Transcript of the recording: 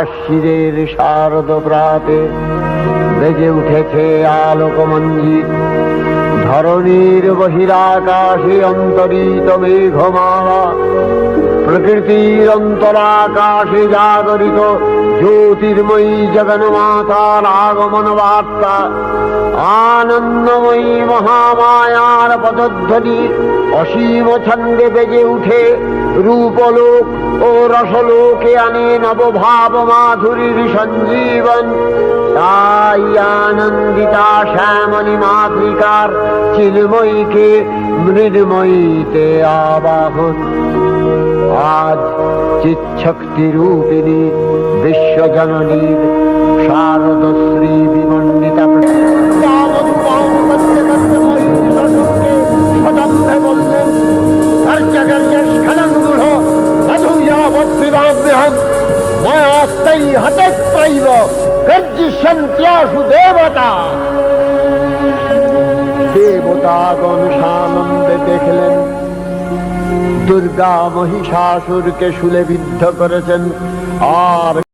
আশ্বিরের শারদ প্রাতে বেজে উঠেছে আলোকমঞ্জিত, ধরণীর বহিরাকাশে অন্তরিত মেঘমালা, প্রকৃতির অন্তরাকাশে জাগরিত জ্যোতির্ময়ী জগন্মাতার আগমন বার্তা, আনন্দময়ী মহামায়ার পদধ্বনি অসীম ছন্দে বেজে উঠে রূপলোক ও রসলোকে আনে নবভাব মাধুরীর সঞ্জীবন। তাই আনন্দিতা শ্যামলী মাতৃকার চিন্ময়ীকে মৃন্ময়ীতে আবাহন। আজ চিৎশক্তি রূপিণী বিশ্বজননীর শারদশ্রী বিমণ্ডিতা দেবতাগণ সানন্দে দেখলেন দুর্গা মহিষাসুরকে শূলে বিদ্ধ করেছেন, আর